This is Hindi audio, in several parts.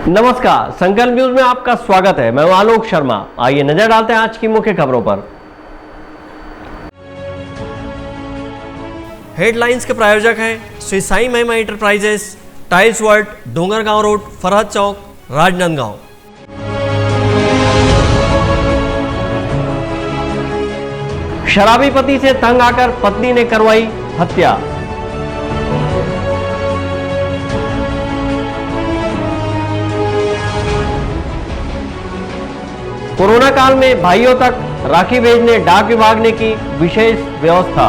नमस्कार, संकल्प न्यूज में आपका स्वागत है। मैं हूं आलोक शर्मा। आइए नजर डालते हैं आज की मुख्य खबरों पर। हेडलाइंस के प्रायोजक हैं Shri Sai Mahima enterprises, tiles world, Dongargaon road, Farhad Chowk, Rajnandgaon. शराबी पति से तंग आकर पत्नी ने करवाई हत्या। कोरोना काल में भाइयों तक राखी भेजने डाक विभाग ने की विशेष व्यवस्था।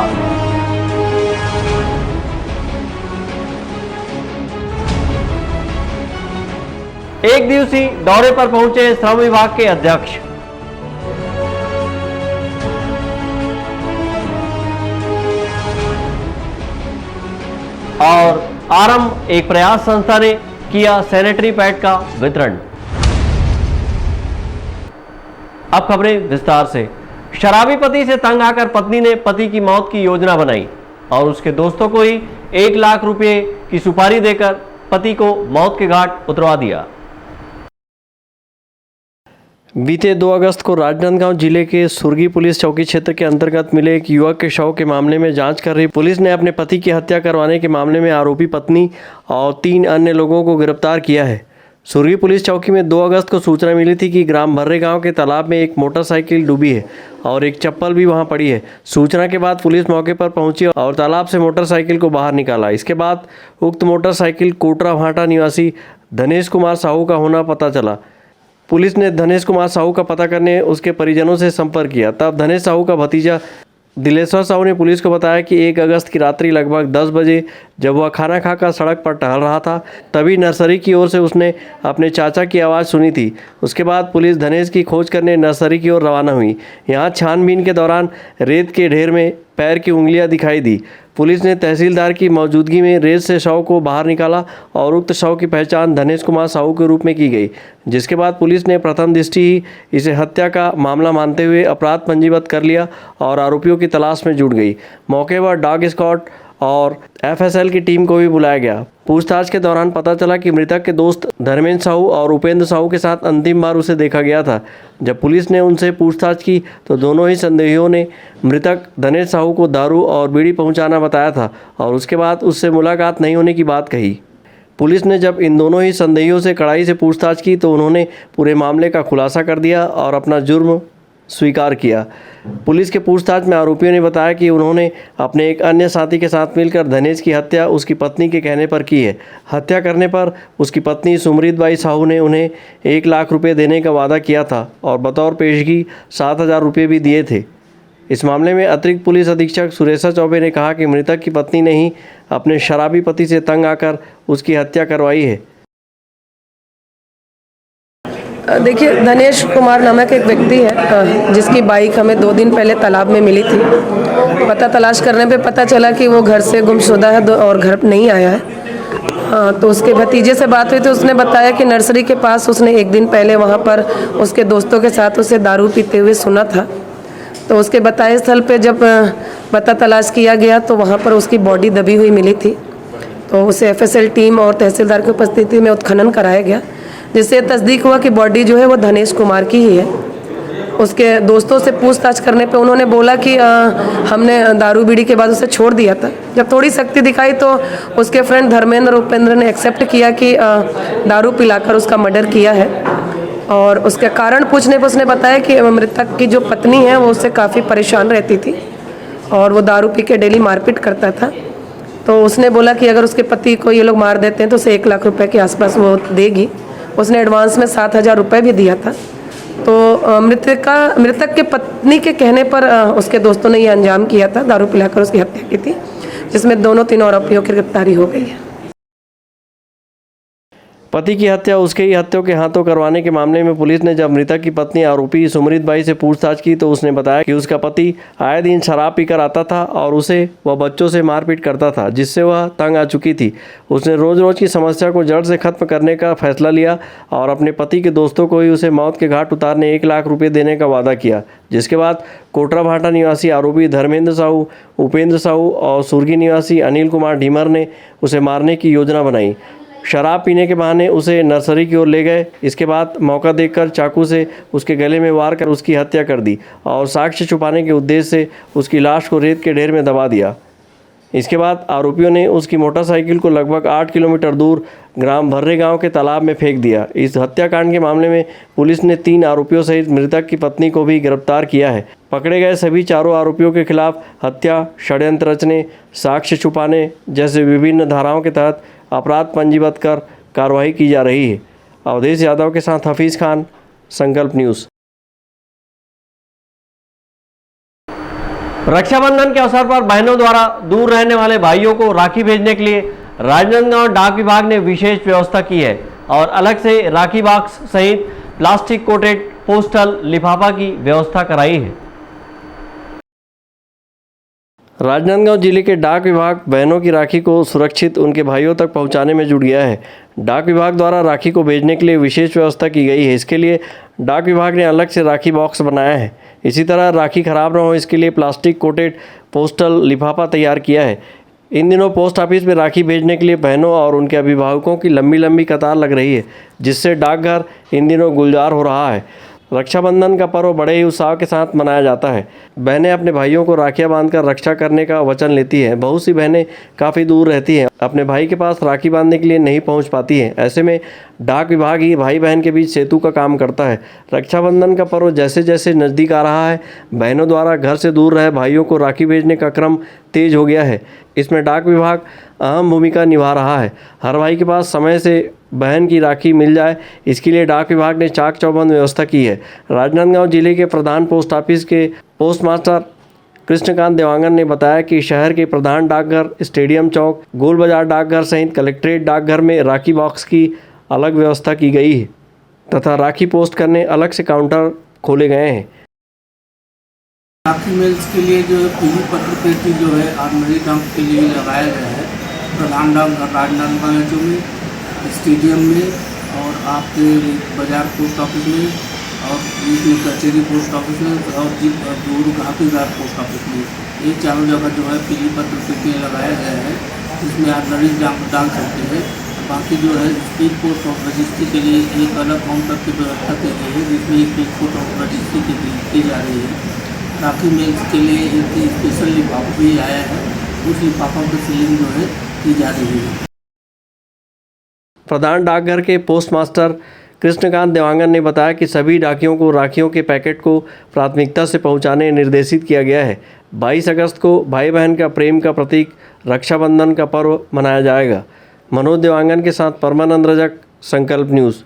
एक दिवसीय दौरे पर पहुंचे श्रम विभाग के अध्यक्ष। और आरंभ एक प्रयास संस्था ने किया सैनिटरी पैड का वितरण। अब खबरें विस्तार से। शराबी पति से तंग आकर पत्नी ने पति की मौत की योजना बनाई और उसके दोस्तों को ही 1 लाख रुपए की सुपारी देकर पति को मौत के घाट उतरवा दिया। बीते 2 अगस्त को राजनांदगांव जिले के सुरगी पुलिस चौकी क्षेत्र के अंतर्गत मिले एक युवक के शव के मामले में जांच कर रही पुलिस ने अपने पति की हत्या करवाने के मामले में आरोपी पत्नी और 3 अन्य लोगों को गिरफ्तार किया है। सुरगी पुलिस चौकी में 2 अगस्त को सूचना मिली थी कि ग्राम भर्रे गांव के तालाब में एक मोटरसाइकिल डूबी है और एक चप्पल भी वहां पड़ी है। सूचना के बाद पुलिस मौके पर पहुंची और तालाब से मोटरसाइकिल को बाहर निकाला। इसके बाद उक्त मोटरसाइकिल कोटरा भाटा निवासी धनेश कुमार साहू का होना पता चला। पुलिस ने धनेश कुमार साहू का पता करने उसके परिजनों से संपर्क किया। तब धनेश साहू का भतीजा दिलेश्वर साहू ने पुलिस को बताया कि 1 अगस्त की रात्रि लगभग 10 बजे जब वह खाना खाकर सड़क पर टहल रहा था तभी नर्सरी की ओर से उसने अपने चाचा की आवाज़ सुनी थी। उसके बाद पुलिस धनेश की खोज करने नर्सरी की ओर रवाना हुई। यहाँ छानबीन के दौरान रेत के ढेर में पैर की उंगलियां दिखाई दी। पुलिस ने तहसीलदार की मौजूदगी में रेत से शव को बाहर निकाला और उक्त शव की पहचान धनेश कुमार साहू के रूप में की गई, जिसके बाद पुलिस ने प्रथम दृष्टि ही इसे हत्या का मामला मानते हुए अपराध पंजीबद्ध कर लिया और आरोपियों की तलाश में जुट गई। मौके पर डॉग स्क्वाड और एफएसएल की टीम को भी बुलाया गया। पूछताछ के दौरान पता चला कि मृतक के दोस्त धर्मेंद्र साहू और उपेंद्र साहू के साथ अंतिम बार उसे देखा गया था। जब पुलिस ने उनसे पूछताछ की तो दोनों ही संदेहियों ने मृतक धनेश साहू को दारू और बीड़ी पहुंचाना बताया था और उसके बाद उससे मुलाकात नहीं होने की बात कही। पुलिस ने जब इन दोनों ही संदेहियों से कड़ाई से पूछताछ की तो उन्होंने पूरे मामले का खुलासा कर दिया और अपना जुर्म स्वीकार किया। पुलिस के पूछताछ में आरोपियों ने बताया कि उन्होंने अपने एक अन्य साथी के साथ मिलकर धनेश की हत्या उसकी पत्नी के कहने पर की है। हत्या करने पर उसकी पत्नी सुमृतबाई साहू ने उन्हें 1 लाख रुपए देने का वादा किया था और बतौर पेशगी 7,000 रुपये भी दिए थे। इस मामले में अतिरिक्त पुलिस अधीक्षक सुरेशा चौबे ने कहा कि मृतक की पत्नी ने ही अपने शराबी पति से तंग आकर उसकी हत्या करवाई है। देखिए, धनेश कुमार नामक एक व्यक्ति है जिसकी बाइक हमें 2 दिन पहले तालाब में मिली थी। पता तलाश करने पे पता चला कि वो घर से गुमशुदा है और घर नहीं आया है। तो उसके भतीजे से बात हुई तो उसने बताया कि नर्सरी के पास उसने 1 दिन पहले वहाँ पर उसके दोस्तों के साथ उसे दारू पीते हुए सुना था। तो उसके बताए स्थल पे जब पता तलाश किया गया तो वहाँ पर उसकी बॉडी दबी हुई मिली थी। तो उसे एफएसएल टीम और तहसीलदार की उपस्थिति में उत्खनन कराया गया, जिससे तस्दीक हुआ कि बॉडी जो है वो धनेश कुमार की ही है। उसके दोस्तों से पूछताछ करने पे उन्होंने बोला कि हमने दारू बीड़ी के बाद उसे छोड़ दिया था। जब थोड़ी सख्ती दिखाई तो उसके फ्रेंड धर्मेंद्र और उपेंद्र ने एक्सेप्ट किया कि दारू पिलाकर उसका मर्डर किया है। और उसके कारण पूछने पर उसने बताया कि मृतक की जो पत्नी है वो उससे काफ़ी परेशान रहती थी और वो दारू पी के डेली मारपीट करता था। तो उसने बोला कि अगर उसके पति को ये लोग मार देते हैं तो उसे 1 लाख रुपए के आसपास वो देगी। उसने एडवांस में 7,000 रुपये भी दिया था। तो मृतक के पत्नी के कहने पर उसके दोस्तों ने ये अंजाम किया था, दारू पिलाकर उसकी हत्या की थी, जिसमें 2-3 आरोपियों की गिरफ्तारी हो गई है। पति की हत्या उसके ही हत्या के हाथों करवाने के मामले में पुलिस ने जब मृतक की पत्नी आरोपी सुमृतबाई से पूछताछ की तो उसने बताया कि उसका पति आए दिन शराब पीकर आता था और उसे वह बच्चों से मारपीट करता था, जिससे वह तंग आ चुकी थी। उसने रोज रोज की समस्या को जड़ से खत्म करने का फैसला लिया और अपने पति के दोस्तों को ही उसे मौत के घाट उतारने 1 लाख रुपये देने का वादा किया, जिसके बाद कोटरा भाटा निवासी आरोपी धर्मेंद्र साहू, उपेंद्र साहू और सुरगी निवासी अनिल कुमार ढीमर ने उसे मारने की योजना बनाई। शराब पीने के बहाने उसे नर्सरी की ओर ले गए। इसके बाद मौका देखकर चाकू से उसके गले में वार कर उसकी हत्या कर दी और साक्ष्य छुपाने के उद्देश्य से उसकी लाश को रेत के ढेर में दबा दिया। इसके बाद आरोपियों ने उसकी मोटरसाइकिल को लगभग 8 किलोमीटर दूर ग्राम भर्रे गांव के तालाब में फेंक दिया। इस हत्याकांड के मामले में पुलिस ने 3 आरोपियों सहित मृतक की पत्नी को भी गिरफ्तार किया है। पकड़े गए सभी चारों आरोपियों के खिलाफ हत्या, षड्यंत्र रचने, साक्ष्य छुपाने जैसे विभिन्न धाराओं के तहत अपराध पंजीबद्ध कर कार्रवाई की जा रही है। अवधेश यादव के साथ हफीज़ खान, संकल्प न्यूज़। रक्षाबंधन के अवसर पर बहनों द्वारा दूर रहने वाले भाइयों को राखी भेजने के लिए राजनांदगांव डाक विभाग ने विशेष व्यवस्था की है और अलग से राखी बॉक्स सहित प्लास्टिक कोटेड पोस्टल लिफाफा की व्यवस्था कराई है। राजनांदगांव जिले के डाक विभाग बहनों की राखी को सुरक्षित उनके भाइयों तक पहुंचाने में जुट गया है। डाक विभाग द्वारा राखी को भेजने के लिए विशेष व्यवस्था की गई है। इसके लिए डाक विभाग ने अलग से राखी बॉक्स बनाया है। इसी तरह राखी खराब न हो इसके लिए प्लास्टिक कोटेड पोस्टल लिफाफा तैयार किया है। इन दिनों पोस्ट ऑफिस में राखी भेजने के लिए बहनों और उनके अभिभावकों की लंबी लंबी कतार लग रही है, जिससे डाकघर इन दिनों गुलजार हो रहा है। रक्षाबंधन का पर्व बड़े ही उत्साह के साथ मनाया जाता है। बहनें अपने भाइयों को राखियां बांधकर रक्षा करने का वचन लेती हैं। बहुत सी बहनें काफ़ी दूर रहती हैं, अपने भाई के पास राखी बांधने के लिए नहीं पहुंच पाती हैं। ऐसे में डाक विभाग ही भाई बहन के बीच सेतु का काम करता है। रक्षाबंधन का पर्व जैसे जैसे नज़दीक आ रहा है, बहनों द्वारा घर से दूर रहे भाइयों को राखी भेजने का क्रम तेज हो गया है। इसमें डाक विभाग अहम भूमिका निभा रहा है। हर भाई के पास समय से बहन की राखी मिल जाए, इसके लिए डाक विभाग ने चाक चौबंद व्यवस्था की है। राजनांदगांव जिले के प्रधान पोस्ट ऑफिस के पोस्ट मास्टर कृष्णकांत देवांगन ने बताया कि शहर के प्रधान डाकघर, स्टेडियम चौक, गोल बाजार डाकघर सहित कलेक्ट्रेट डाकघर में राखी बॉक्स की अलग व्यवस्था की गई है तथा राखी पोस्ट करने अलग से काउंटर खोले गए हैं। राखी मेल्स के लिए जो है पीली पत्र पेटी जो है आर्मरी डंप के लिए लगाया गया है प्रधान डाकघर राजनांदगांव में, स्टेडियम में और आपके बाजार पोस्ट ऑफिस में और इसमें कचेरी पोस्ट ऑफिस में और दूर घाटीदार पोस्ट ऑफिस में, ये चारों जगह जो है पीली पत्र पेटियाँ लगाया गया है, जिसमें आप मरीज डाल सकते हैं। बाकी जो है स्पीड पोस्ट ऑफ रजिस्ट्री के लिए एक अलग काउंटर की व्यवस्था की गई है, जिसमें स्पीड पोस्ट ऑफ रजिस्ट्री की जा रही है। राखी मेल्स के लिए एक स्पेशल लिफाफा भी आया है, उस लिफाफा की सीलिंग जो है की जा रही है। प्रधान डाकघर के पोस्ट मास्टर कृष्णकांत देवांगन ने बताया कि सभी डाकियों को राखियों के पैकेट को प्राथमिकता से पहुंचाने निर्देशित किया गया है। 22 अगस्त को भाई बहन का प्रेम का प्रतीक रक्षाबंधन का पर्व मनाया जाएगा। मनोज देवांगन के साथ परमानंद रजक, संकल्प न्यूज़।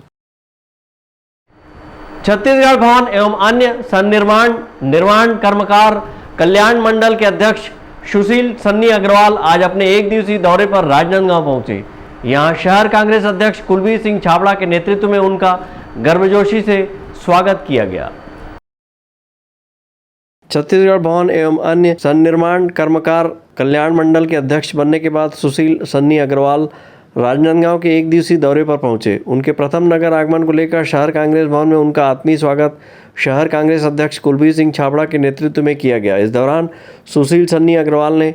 छत्तीसगढ़ भवन एवं अन्य सन्निर्माण निर्माण कर्मकार कल्याण मंडल के अध्यक्ष सुशील सन्नी अग्रवाल आज अपने 1 दिवसीय दौरे पर राजनांदगांव पहुंचे। यहां शहर कांग्रेस अध्यक्ष कुलबीर सिंह छाबड़ा के नेतृत्व में उनका गर्मजोशी से स्वागत किया गया। छत्तीसगढ़ भवन एवं अन्य सन्निर्माण कर्मकार कल्याण मंडल के अध्यक्ष बनने के बाद सुशील सन्नी अग्रवाल राजनांदगांव के 1 दिवसीय दौरे पर पहुंचे। उनके प्रथम नगर आगमन को लेकर शहर कांग्रेस भवन में उनका आत्मीय स्वागत शहर कांग्रेस अध्यक्ष कुलबीर सिंह छाबड़ा के नेतृत्व में किया गया। इस दौरान सुशील सन्नी अग्रवाल ने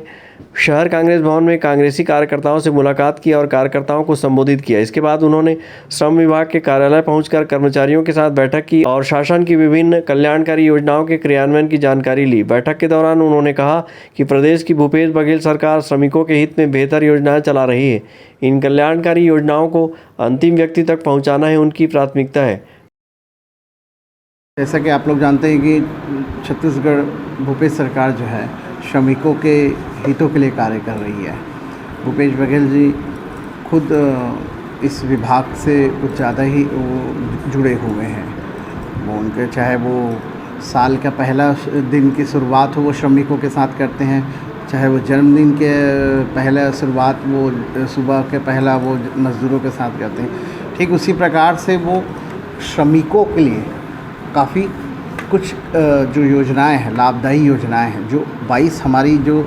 शहर कांग्रेस भवन में कांग्रेसी कार्यकर्ताओं से मुलाकात की और कार्यकर्ताओं को संबोधित किया। इसके बाद उन्होंने श्रम विभाग के कार्यालय पहुंचकर कर्मचारियों के साथ बैठक की और शासन की विभिन्न कल्याणकारी योजनाओं के क्रियान्वयन की जानकारी ली। बैठक के दौरान उन्होंने कहा कि प्रदेश की भूपेश बघेल सरकार श्रमिकों के हित में बेहतर योजनाएं चला रही है। इन कल्याणकारी योजनाओं को अंतिम व्यक्ति तक पहुँचाना ही उनकी प्राथमिकता है। जैसा कि आप लोग जानते हैं कि छत्तीसगढ़ भूपेश सरकार जो है श्रमिकों के हितों के लिए कार्य कर रही है। भूपेश बघेल जी खुद इस विभाग से कुछ ज़्यादा ही वो जुड़े हुए हैं। वो उनके चाहे वो साल का पहला दिन की शुरुआत हो वो श्रमिकों के साथ करते हैं, चाहे वो जन्मदिन के पहला शुरुआत वो सुबह के पहला वो मज़दूरों के साथ करते हैं। ठीक उसी प्रकार से वो श्रमिकों के लिए काफ़ी कुछ जो योजनाएं हैं, लाभदायी योजनाएं हैं, जो 22 हमारी जो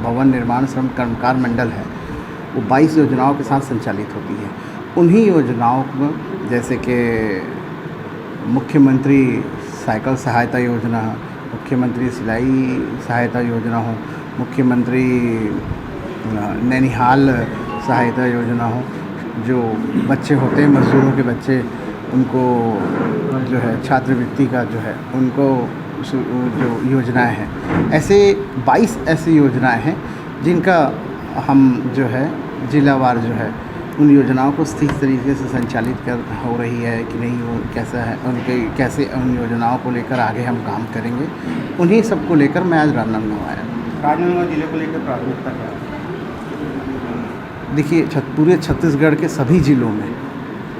भवन निर्माण श्रम कर्मकार मंडल है वो 22 योजनाओं के साथ संचालित होती है। उन्हीं योजनाओं में जैसे कि मुख्यमंत्री साइकिल सहायता योजना, मुख्यमंत्री सिलाई सहायता योजना हो, मुख्यमंत्री नैनीहाल सहायता योजना हो, जो बच्चे होते हैं मज़दूरों के बच्चे, उनको जो है छात्रवृत्ति का जो है उनको जो योजनाएं हैं, ऐसे 22 ऐसी योजनाएं हैं जिनका हम जो है जिलावार जो है उन योजनाओं को ठीक तरीके से संचालित कर हो रही है कि नहीं, वो कैसा है, उनके कैसे उन योजनाओं को लेकर आगे हम काम करेंगे, उन्हीं सब को लेकर मैं आज राजनांदगांव आया। राजनांदगांव जिले को लेकर प्राथमिकता क्या है? देखिए, पूरे छत्तीसगढ़ के सभी ज़िलों में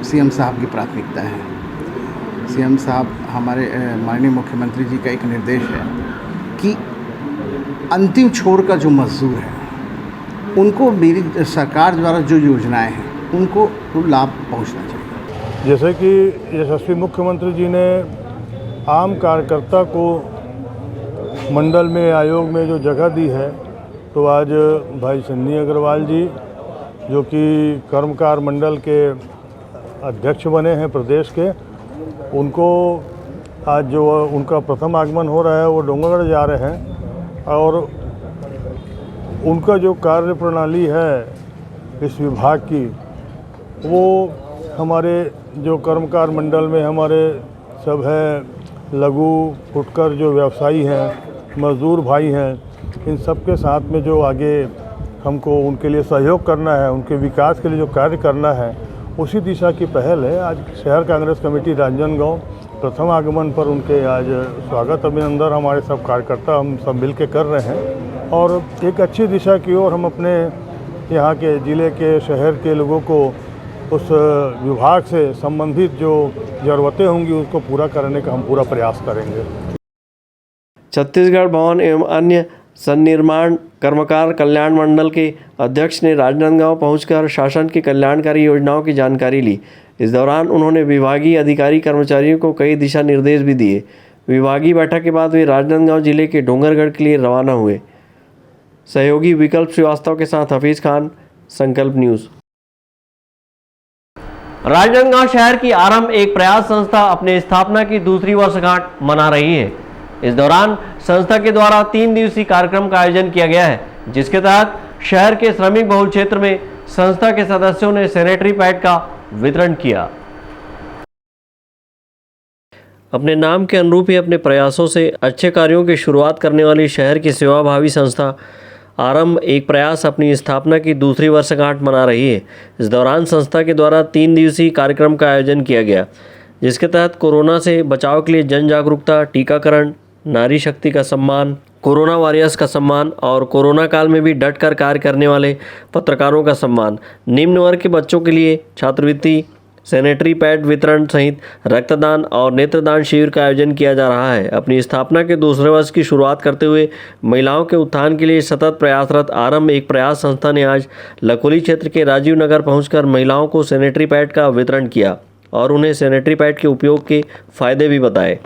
सीएम साहब की प्राथमिकता है। सीएम साहब हमारे माननीय मुख्यमंत्री जी का एक निर्देश है कि अंतिम छोर का जो मज़दूर है उनको मेरी सरकार द्वारा जो योजनाएं हैं उनको लाभ पहुंचना चाहिए। जैसे कि यशस्वी मुख्यमंत्री जी ने आम कार्यकर्ता को मंडल में, आयोग में जो जगह दी है, तो आज भाई सन्नी अग्रवाल जी जो कि कर्मकार मंडल के अध्यक्ष बने हैं प्रदेश के, उनको आज जो उनका प्रथम आगमन हो रहा है वो डोंगरगढ़ जा रहे हैं और उनका जो कार्य प्रणाली है इस विभाग की, वो हमारे जो कर्मकार मंडल में हमारे सब है लघु फुटकर जो व्यवसायी हैं, मज़दूर भाई हैं, इन सब के साथ में जो आगे हमको उनके लिए सहयोग करना है, उनके विकास के लिए जो कार्य करना है, उसी दिशा की पहल है। आज शहर कांग्रेस कमेटी राजनांदगांव प्रथम आगमन पर उनके आज स्वागत अभिनंदन हमारे सब कार्यकर्ता हम सब मिल के कर रहे हैं और एक अच्छी दिशा की ओर हम अपने यहाँ के ज़िले के, शहर के लोगों को उस विभाग से संबंधित जो ज़रूरतें होंगी उसको पूरा करने का हम पूरा प्रयास करेंगे। छत्तीसगढ़ भवन एवं अन्य सन्निर्माण कर्मकार कल्याण मंडल के अध्यक्ष ने राजनांदगांव पहुंचकर शासन की कल्याणकारी योजनाओं की जानकारी ली। इस दौरान उन्होंने विभागीय अधिकारी कर्मचारियों को कई दिशा निर्देश भी दिए। विभागीय बैठक के बाद वे राजनांदगांव जिले के डोंगरगढ़ के लिए रवाना हुए। सहयोगी विकल्प श्रीवास्तव के साथ हफीज खान, संकल्प न्यूज़। राजनांदगांव शहर की आरंभ एक प्रयास संस्था अपने स्थापना की दूसरी वर्षगांठ मना रही है। इस दौरान संस्था के द्वारा 3 दिवसीय कार्यक्रम का आयोजन किया गया है, जिसके तहत शहर के श्रमिक बहुल क्षेत्र में संस्था के सदस्यों ने सैनिटरी पैड का वितरण किया। अपने नाम के अनुरूप ही अपने प्रयासों से अच्छे कार्यों की शुरुआत करने वाली शहर की सेवाभावी संस्था आरंभ एक प्रयास अपनी स्थापना की दूसरी वर्षगांठ मना रही है। इस दौरान संस्था के द्वारा 3 दिवसीय कार्यक्रम का आयोजन किया गया, जिसके तहत कोरोना से बचाव के लिए जन जागरूकता, टीकाकरण, नारी शक्ति का सम्मान, कोरोना वॉरियर्स का सम्मान और कोरोना काल में भी डट कर कार्य करने वाले पत्रकारों का सम्मान, निम्न वर्ग के बच्चों के लिए छात्रवृत्ति, सैनिटरी पैड वितरण सहित रक्तदान और नेत्रदान शिविर का आयोजन किया जा रहा है। अपनी स्थापना के दूसरे वर्ष की शुरुआत करते हुए महिलाओं के उत्थान के लिए सतत प्रयासरत आरंभ एक प्रयास संस्था ने आज लकोली क्षेत्र के राजीव नगर पहुंचकर महिलाओं को सैनिटरी पैड का वितरण किया और उन्हें सैनिटरी पैड के उपयोग के फायदे भी बताए।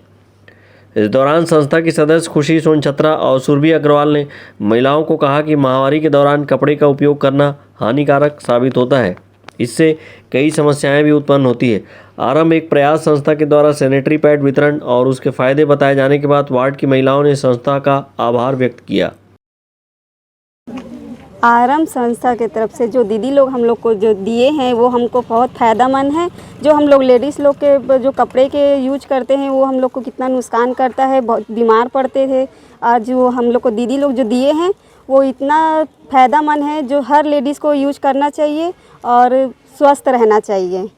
इस दौरान संस्था की सदस्य खुशी सोनछत्रा और सुरभि अग्रवाल ने महिलाओं को कहा कि महामारी के दौरान कपड़े का उपयोग करना हानिकारक साबित होता है, इससे कई समस्याएं भी उत्पन्न होती है। आरंभ एक प्रयास संस्था के द्वारा सैनिटरी पैड वितरण और उसके फायदे बताए जाने के बाद वार्ड की महिलाओं ने संस्था का आभार व्यक्त किया। आरंभ संस्था के तरफ से जो दीदी लोग हम लोग को जो दिए हैं वो हमको बहुत फ़ायदेमंद है। जो हम लोग लेडीज़ लोग के जो कपड़े के यूज करते हैं वो हम लोग को कितना नुकसान करता है, बहुत बीमार पड़ते थे। आज जो हम लोग को दीदी लोग जो दिए हैं वो इतना फ़ायदेमंद है जो हर लेडीज़ को यूज करना चाहिए और स्वस्थ रहना चाहिए।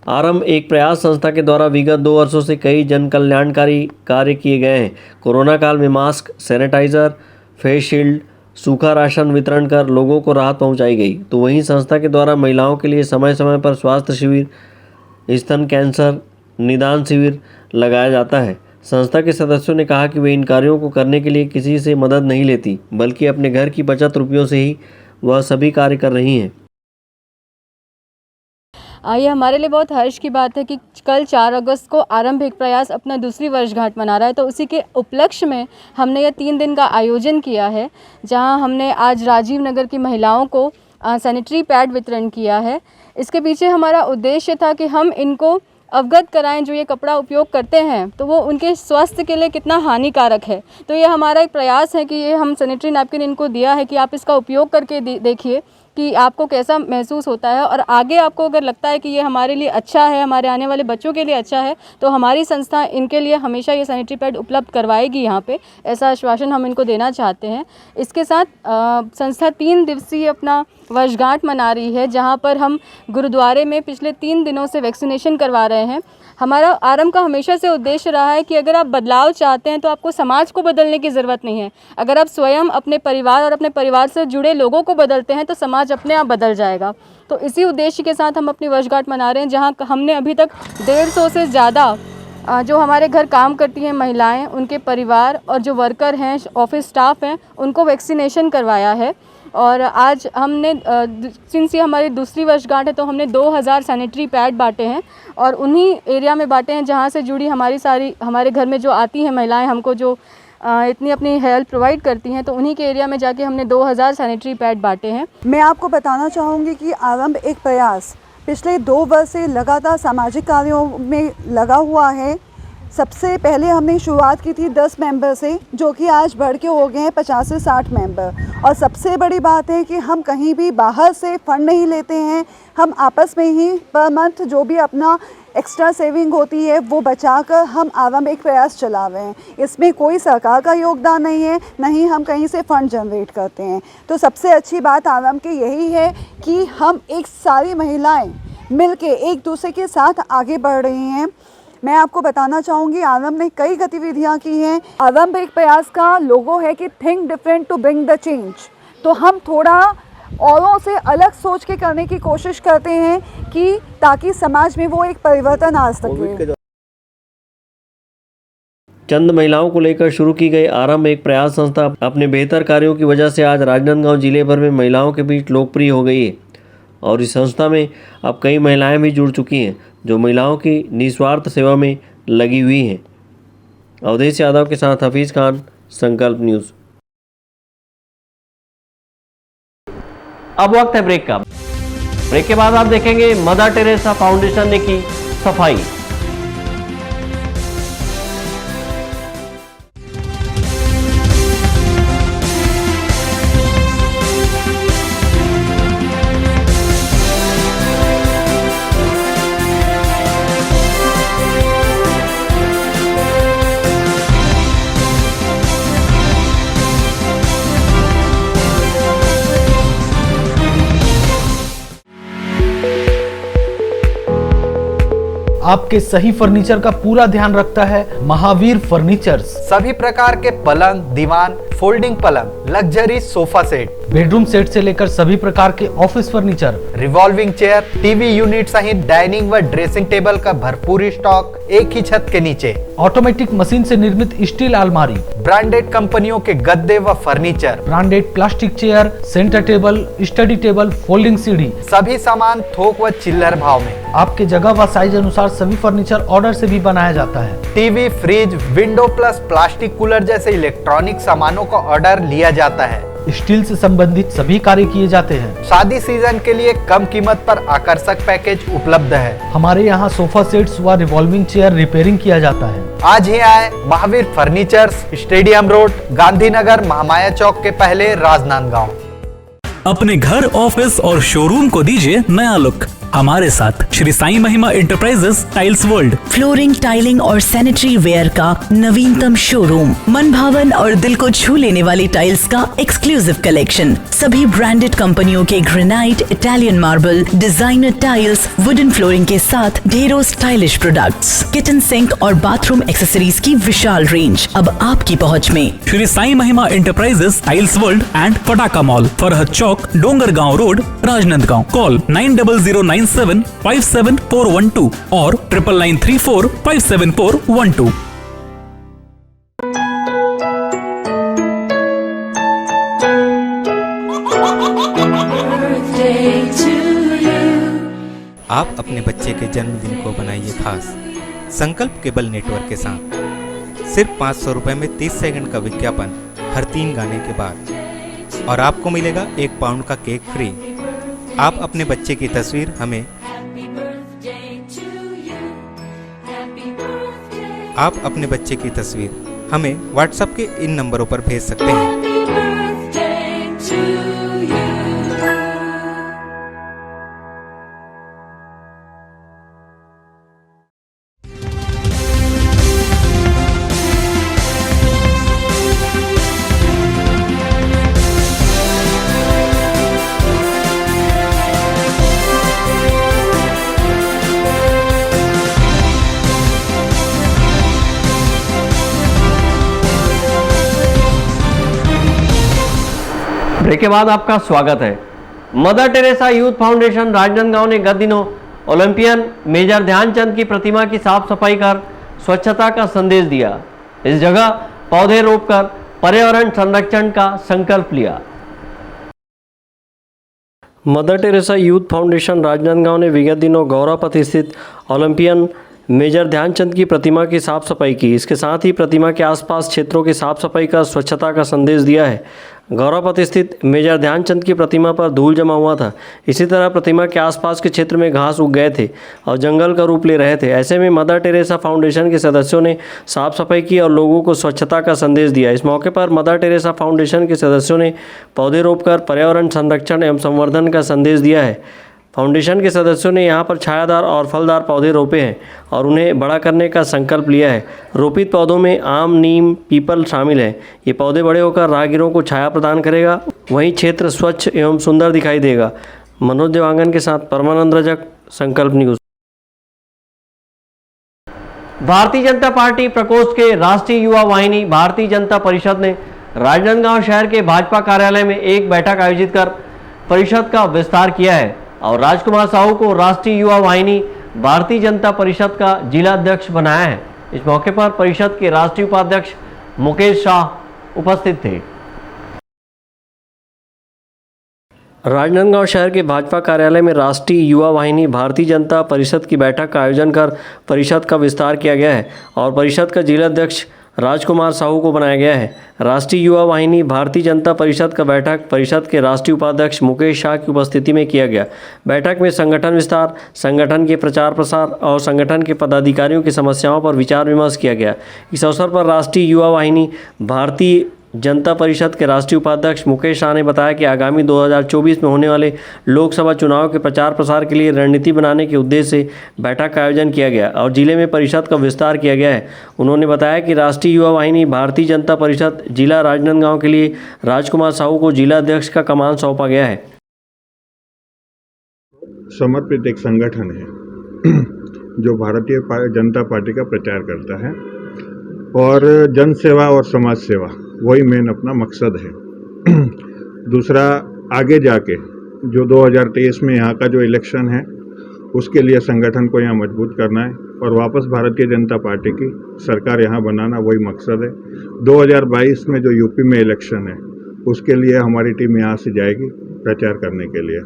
आरंभ एक प्रयास संस्था के द्वारा विगत 2 वर्षों से कई जन कल्याणकारी कार्य किए गए हैं। कोरोना काल में मास्क, सैनिटाइजर, फेस शील्ड, सूखा राशन वितरण कर लोगों को राहत पहुंचाई गई। तो वहीं संस्था के द्वारा महिलाओं के लिए समय समय पर स्वास्थ्य शिविर, स्तन कैंसर निदान शिविर लगाया जाता है। संस्था के सदस्यों ने कहा कि वे इन कार्यों को करने के लिए किसी से मदद नहीं लेती, बल्कि अपने घर की बचत रुपयों से ही वह सभी कार्य कर रही हैं। ये हमारे लिए बहुत हर्ष की बात है कि कल 4 अगस्त को आरंभ एक प्रयास अपना दूसरी वर्षगांठ मना रहा है, तो उसी के उपलक्ष्य में हमने ये 3 दिन का आयोजन किया है, जहां हमने आज राजीव नगर की महिलाओं को सैनिटरी पैड वितरण किया है। इसके पीछे हमारा उद्देश्य था कि हम इनको अवगत कराएं जो ये कपड़ा उपयोग करते हैं तो वो उनके स्वास्थ्य के लिए कितना हानिकारक है। तो ये हमारा एक प्रयास है कि ये हम सैनिटरी नैपकिन इनको दिया है कि आप इसका उपयोग करके देखिए कि आपको कैसा महसूस होता है, और आगे आपको अगर लगता है कि ये हमारे लिए अच्छा है, हमारे आने वाले बच्चों के लिए अच्छा है, तो हमारी संस्था इनके लिए हमेशा ये सैनिटरी पैड उपलब्ध करवाएगी यहाँ पे, ऐसा आश्वासन हम इनको देना चाहते हैं। इसके साथ संस्था 3 दिवसीय अपना वर्षगांठ मना रही है, जहाँ पर हम गुरुद्वारे में पिछले 3 दिनों से वैक्सीनेशन करवा रहे हैं। हमारा आरंभ का हमेशा से उद्देश्य रहा है कि अगर आप बदलाव चाहते हैं तो आपको समाज को बदलने की ज़रूरत नहीं है। अगर आप स्वयं अपने परिवार और अपने परिवार से जुड़े लोगों को बदलते हैं तो समाज अपने आप बदल जाएगा। तो इसी उद्देश्य के साथ हम अपनी वर्षगांठ मना रहे हैं, जहां हमने अभी तक 150 से ज़्यादा जो हमारे घर काम करती हैं महिलाएं, उनके परिवार और जो वर्कर हैं, ऑफिस स्टाफ हैं, उनको वैक्सीनेशन करवाया है। और आज हमने सिंस ये हमारी दूसरी वर्षगांठ है तो हमने 2000 सैनिटरी पैड बांटे हैं और उन्हीं एरिया में बांटे हैं जहाँ से जुड़ी हमारे घर में जो आती हैं महिलाएं, हमको जो इतनी अपनी हेल्प प्रोवाइड करती हैं, तो उन्हीं के एरिया में जाके हमने 2000 सैनिटरी पैड बांटे हैं। मैं आपको बताना चाहूँगी कि आरंभ एक प्रयास पिछले 2 वर्ष से लगातार सामाजिक कार्यों में लगा हुआ है। सबसे पहले हमने शुरुआत की थी 10 मेंबर से, जो कि आज बढ़ के हो गए हैं 50 से 60 मेंबर। और सबसे बड़ी बात है कि हम कहीं भी बाहर से फंड नहीं लेते हैं, हम आपस में ही पर मंथ जो भी अपना एक्स्ट्रा सेविंग होती है वो बचाकर हम आरंभ एक प्रयास चला रहे हैं। इसमें कोई सरकार का योगदान नहीं है, नहीं हम कहीं से फ़ंड जनरेट करते हैं। तो सबसे अच्छी बात आरंभ की यही है कि हम एक सारी महिलाएं मिलके एक दूसरे के साथ आगे बढ़ रही हैं। मैं आपको बताना चाहूँगी आरंभ ने कई गतिविधियाँ की हैं। आरंभ एक प्रयास का लोगो है कि think different to bring the change. तो हम थोड़ा औरों से अलग सोच के करने की कोशिश करते हैं कि ताकि समाज में वो एक परिवर्तन आ सके। चंद महिलाओं को लेकर शुरू की गई आरंभ एक प्रयास संस्था अपने बेहतर कार्यों की वजह से आज राजनांदगांव जिले भर में महिलाओं के बीच लोकप्रिय हो गई है और इस संस्था में अब कई महिलाएं भी जुड़ चुकी हैं जो महिलाओं की निस्वार्थ सेवा में लगी हुई हैं। अवधेश यादव के साथ हफीज़ खान, संकल्प न्यूज़। अब वक्त है ब्रेक का। ब्रेक के बाद आप देखेंगे मदर टेरेसा फाउंडेशन ने की सफाई। आपके सही फर्नीचर का पूरा ध्यान रखता है महावीर फर्नीचर्स। सभी प्रकार के पलंग, दीवान, फोल्डिंग पलंग, luxury sofa set, bedroom set से लेकर सभी प्रकार के office furniture, revolving chair, TV unit सहित डाइनिंग व ड्रेसिंग टेबल का भरपूर स्टॉक एक ही छत के नीचे। ऑटोमेटिक मशीन से निर्मित स्टील अलमारी, ब्रांडेड कंपनियों के गद्दे व furniture, branded plastic chair, centre table, study table, folding सीढ़ी, सभी सामान थोक व चिल्लर भाव में। आपके जगह व साइज अनुसार सभी फर्नीचर ऑर्डर से भी बनाया जाता है। TV, fridge, window plus plastic cooler जैसे इलेक्ट्रॉनिक सामानों का ऑर्डर लिया जाता है। स्टील से संबंधित सभी कार्य किए जाते हैं। शादी सीजन के लिए कम कीमत पर आकर्षक पैकेज उपलब्ध है। हमारे यहाँ सोफा सेट्स व रिवॉल्विंग चेयर रिपेयरिंग किया जाता है। आज ही आए Mahavir furnitures, stadium road, Gandhinagar, Mahamaya Chowk के पहले, राजनांदगांव। अपने घर, ऑफिस और शोरूम को दीजिए नया लुक हमारे साथ Shri Sai Mahima enterprises tiles world. Flooring, tiling और सैनिटरी वेयर का नवीनतम शोरूम, मन भावन और दिल को छू लेने वाली टाइल्स का एक्सक्लूसिव कलेक्शन, सभी ब्रांडेड कंपनियों के granite, Italian marble, designer tiles, wooden flooring के साथ ढेरों स्टाइलिश प्रोडक्ट्स, किचन सिंक और बाथरूम एक्सेसरीज की विशाल रेंज अब आपकी पहुंच में। Shri Sai Mahima enterprises tiles world and Pataka mall, Farhad Chowk, Dongargaon road, Rajnandgaon. Call 9009757412 और 9934574412। आप अपने बच्चे के जन्मदिन को बनाइए खास संकल्प केबल नेटवर्क के साथ। सिर्फ 500 रुपए में 30 सेकंड का विज्ञापन हर 3 गाने के बाद और आपको मिलेगा 1 पाउंड का केक फ्री। आप अपने बच्चे की तस्वीर हमें व्हाट्सएप के इन नंबरों पर भेज सकते हैं। ब्रेक के बाद आपका स्वागत है। Mother Teresa youth foundation Rajnandgaon ने गत दिनों ओलंपियन मेजर ध्यानचंद की प्रतिमा की साफ सफाई कर स्वच्छता का संदेश दिया। इस जगह पौधे रोपकर पर्यावरण संरक्षण का संकल्प लिया। Mother Teresa youth foundation Rajnandgaon ने विगत दिनों गौरापथ स्थित ओलंपियन मेजर ध्यानचंद की प्रतिमा की साफ सफाई की। इसके साथ ही प्रतिमा के आसपास क्षेत्रों की साफ सफाई का स्वच्छता का संदेश दिया है। गौरापथ स्थित मेजर ध्यानचंद की प्रतिमा पर धूल जमा हुआ था। इसी तरह प्रतिमा के आसपास के क्षेत्र में घास उग गए थे और जंगल का रूप ले रहे थे। ऐसे में मदर टेरेसा फाउंडेशन के सदस्यों ने साफ सफाई की और लोगों को स्वच्छता का संदेश दिया। इस मौके पर मदर टेरेसा फाउंडेशन के सदस्यों ने पौधे रोपकर पर्यावरण संरक्षण एवं संवर्धन का संदेश दिया है। फाउंडेशन के सदस्यों ने यहाँ पर छायादार और फलदार पौधे रोपे हैं और उन्हें बड़ा करने का संकल्प लिया है। रोपित पौधों में आम, नीम, पीपल शामिल है। ये पौधे बड़े होकर राहगीरों को छाया प्रदान करेगा, वहीं क्षेत्र स्वच्छ एवं सुंदर दिखाई देगा। मनोज देवांगन के साथ परमानंद रजक, संकल्प न्यूज। भारतीय जनता पार्टी प्रकोष्ठ के राष्ट्रीय युवा वाहिनी भारतीय जनता परिषद ने राजनांदगांव शहर के भाजपा कार्यालय में एक बैठक आयोजित कर परिषद का विस्तार किया है और राजकुमार साहू को राष्ट्रीय युवा वाहिनी भारतीय जनता परिषद का जिला अध्यक्ष बनाया है। इस मौके पर परिषद के राष्ट्रीय उपाध्यक्ष मुकेश शाह उपस्थित थे। राजनांदगांव शहर के भाजपा कार्यालय में राष्ट्रीय युवा वाहिनी भारतीय जनता परिषद की बैठक का आयोजन कर परिषद का विस्तार किया गया है और परिषद का जिला अध्यक्ष राजकुमार साहू को बनाया गया है। राष्ट्रीय युवा वाहिनी भारतीय जनता परिषद का बैठक परिषद के राष्ट्रीय उपाध्यक्ष मुकेश शाह की उपस्थिति में किया गया। बैठक में संगठन विस्तार, संगठन के प्रचार प्रसार और संगठन के पदाधिकारियों की समस्याओं पर विचार विमर्श किया गया। इस अवसर पर राष्ट्रीय युवा वाहिनी भारतीय जनता परिषद के राष्ट्रीय उपाध्यक्ष मुकेश शाह ने बताया कि आगामी 2024 में होने वाले लोकसभा चुनाव के प्रचार प्रसार के लिए रणनीति बनाने के उद्देश्य से बैठक का आयोजन किया गया और जिले में परिषद का विस्तार किया गया है। उन्होंने बताया कि राष्ट्रीय युवा वाहिनी भारतीय जनता परिषद जिला राजनांदगांव के लिए राजकुमार साहू को जिला अध्यक्ष का कमान सौंपा गया है। समर्पित एक संगठन है जो भारतीय जनता पार्टी का प्रचार करता है और जन सेवा और समाज सेवा वही मेन अपना मकसद है। दूसरा, आगे जाके जो 2023 में यहाँ का जो इलेक्शन है उसके लिए संगठन को यहाँ मजबूत करना है और वापस भारतीय जनता पार्टी की सरकार यहाँ बनाना वही मकसद है। 2022 में जो यूपी में इलेक्शन है उसके लिए हमारी टीम यहाँ से जाएगी प्रचार करने के लिए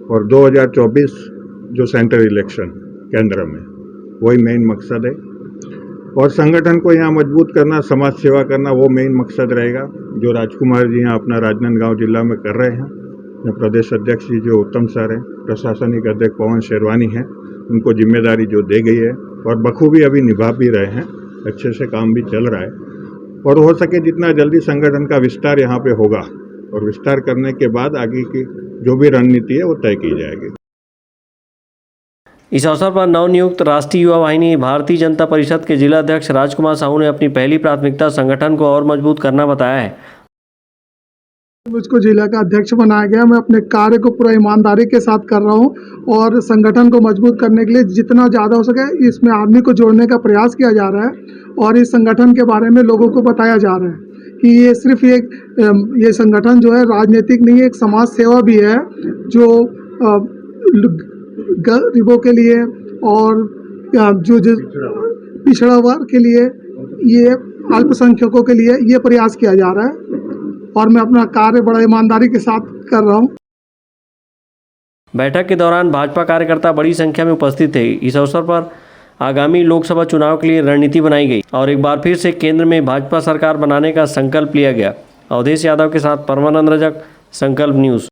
और 2024 जो सेंट्रल इलेक्शन केंद्र में वही मेन मकसद है और संगठन को यहाँ मजबूत करना, समाज सेवा करना वो मेन मकसद रहेगा। जो राजकुमार जी यहाँ अपना राजनांदगांव जिला में कर रहे हैं, जो प्रदेश अध्यक्ष जी जो उत्तम सर हैं, प्रशासनिक अध्यक्ष पवन शेरवानी हैं, उनको जिम्मेदारी जो दी गई है और बखूबी अभी निभा भी रहे हैं, अच्छे से काम भी चल रहा है और हो सके जितना जल्दी संगठन का विस्तार यहाँ पे होगा और विस्तार करने के बाद आगे की जो भी रणनीति है वो तय की जाएगी। इस अवसर पर नवनियुक्त राष्ट्रीय युवा वाहिनी भारतीय जनता परिषद के जिला अध्यक्ष राजकुमार साहू ने अपनी पहली प्राथमिकता संगठन को और मजबूत करना बताया है। मुझको जिला का अध्यक्ष बनाया गया। मैं अपने कार्य को पूरा ईमानदारी के साथ कर रहा हूं और संगठन को मजबूत करने के लिए जितना ज़्यादा हो सके इसमें आदमी को जोड़ने का प्रयास किया जा रहा है और इस संगठन के बारे में लोगों को बताया जा रहा है कि ये सिर्फ ये संगठन जो है राजनीतिक नहीं है, एक समाज सेवा भी है जो गरीबों के लिए और जो पिछड़ा वर्ग के लिए, ये अल्पसंख्यकों के लिए ये प्रयास किया जा रहा है और मैं अपना कार्य बड़ा ईमानदारी के साथ कर रहा हूँ। बैठक के दौरान भाजपा कार्यकर्ता बड़ी संख्या में उपस्थित थे। इस अवसर पर आगामी लोकसभा चुनाव के लिए रणनीति बनाई गई और एक बार फिर से केंद्र में भाजपा सरकार बनाने का संकल्प लिया गया। अवधेश यादव के साथ परमानंद रजक, संकल्प न्यूज।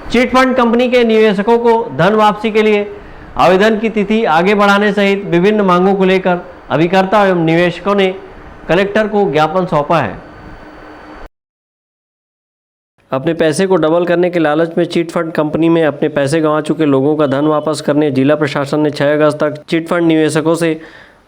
चिट फंड कंपनी के निवेशकों को धन वापसी के लिए आवेदन की तिथि आगे बढ़ाने सहित विभिन्न मांगों को लेकर अभिकर्ता एवं निवेशकों ने कलेक्टर को ज्ञापन सौंपा है। अपने पैसे को डबल करने के लालच में चिट फंड कंपनी में अपने पैसे गंवा चुके लोगों का धन वापस करने जिला प्रशासन ने 6 अगस्त तक चिट फंड निवेशकों से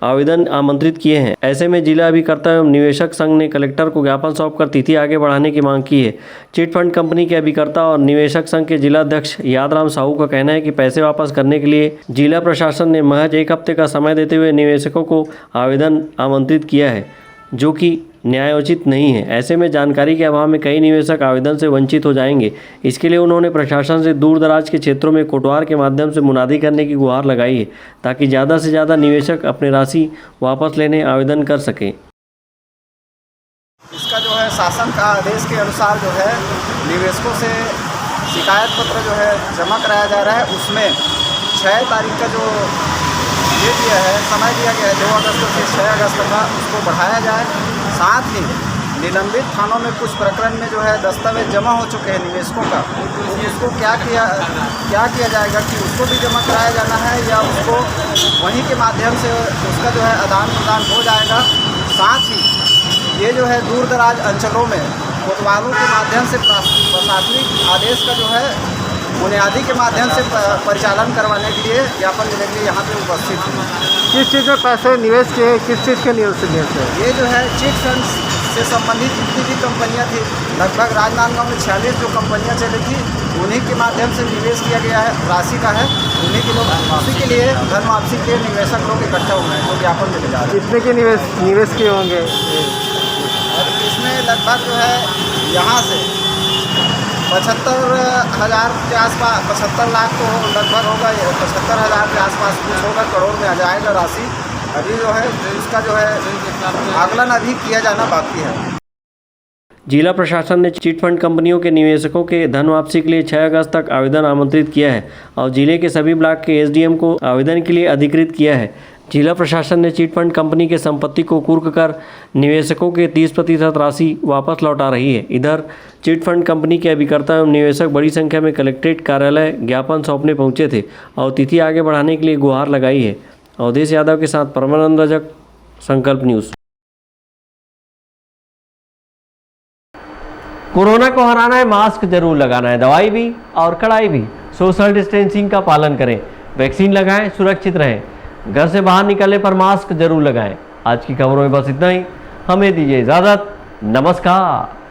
आवेदन आमंत्रित किए हैं। ऐसे में जिला अभिकर्ता एवं निवेशक संघ ने कलेक्टर को ज्ञापन सौंपकर तिथि आगे बढ़ाने की मांग की है। चिट फंड कंपनी के अभिकर्ता और निवेशक संघ के जिला अध्यक्ष यादराम साहू का कहना है कि पैसे वापस करने के लिए जिला प्रशासन ने महज 1 हफ्ते का समय देते हुए निवेशकों को आवेदन आमंत्रित किया है। जो कि न्यायोचित नहीं है। ऐसे में जानकारी के अभाव में कई निवेशक आवेदन से वंचित हो जाएंगे। इसके लिए उन्होंने प्रशासन से दूर दराज के क्षेत्रों में कोटवार के माध्यम से मुनादी करने की गुहार लगाई है, ताकि ज़्यादा से ज़्यादा निवेशक अपनी राशि वापस लेने आवेदन कर सकें। इसका जो है शासन का आदेश के अनुसार जो है निवेशकों से शिकायत पत्र जो है जमा कराया जा रहा है। उसमें 6 तारीख का जो ये दिया है, समय दिया गया है 2 अगस्त से 6 अगस्त का, उसको बढ़ाया जाए। साथ ही निलंबित थानों में कुछ प्रकरण में जो है दस्तावेज जमा हो चुके हैं निवेशकों का, तो उसको क्या किया जाएगा कि उसको भी जमा कराया जाना है या उसको वहीं के माध्यम से उसका जो है आदान प्रदान हो जाएगा। साथ ही ये जो है दूर दराज अंचलों में कोतवालों के माध्यम से प्रशासनिक आदेश का जो है बुनियादी के माध्यम से परिचालन करवाने के लिए ज्ञापन देने के लिए यहाँ पे उपस्थित हुए। किस चीज़ में पैसे निवेश किए, किस चीज़ के निवेश किए? ये जो है चिट फंड से संबंधित जितनी भी कंपनियाँ थी, लगभग राजनांदगांव में 46 जो कंपनियाँ चली थी, उन्हीं के माध्यम से निवेश किया गया है, राशि का है। उन्हीं के लोग उसी के लिए धन वापसी के निवेशक लोग इकट्ठा हुए हैं, जो ज्ञापन देने जा रहे हैं। कितने के निवेश किए होंगे? और इसमें लगभग जो है यहाँ से 75,000 के आसपास, 75 लाख तो लगभग होगा, 75,000 के आसपास कुछ होगा, करोड़ में आ जाएगा राशि। अभी जो है इसका जो है आकलन अभी किया जाना बाकी है। जिला प्रशासन ने चिट फंड कंपनियों के निवेशकों के धन वापसी के लिए 6 अगस्त तक आवेदन आमंत्रित किया है और जिले के सभी ब्लॉक के एसडीएम को आवेदन के लिए अधिकृत किया है। जिला प्रशासन ने चिट फंड कंपनी के संपत्ति को कुर्क कर निवेशकों के 30% राशि वापस लौटा रही है। इधर चिट फंड कंपनी के अभिकर्ता एवं निवेशक बड़ी संख्या में कलेक्ट्रेट कार्यालय ज्ञापन सौंपने पहुंचे थे और तिथि आगे बढ़ाने के लिए गुहार लगाई है। अवधेश यादव के साथ परमानंद रजक, संकल्प न्यूज़। कोरोना को हराना है, मास्क जरूर लगाना है, दवाई भी और कड़ाई भी। सोशल डिस्टेंसिंग का पालन करें, वैक्सीन लगाएं, सुरक्षित रहें। घर से बाहर निकलने पर मास्क जरूर लगाएं। आज की खबरों में बस इतना ही। हमें दीजिए इजाज़त। नमस्कार।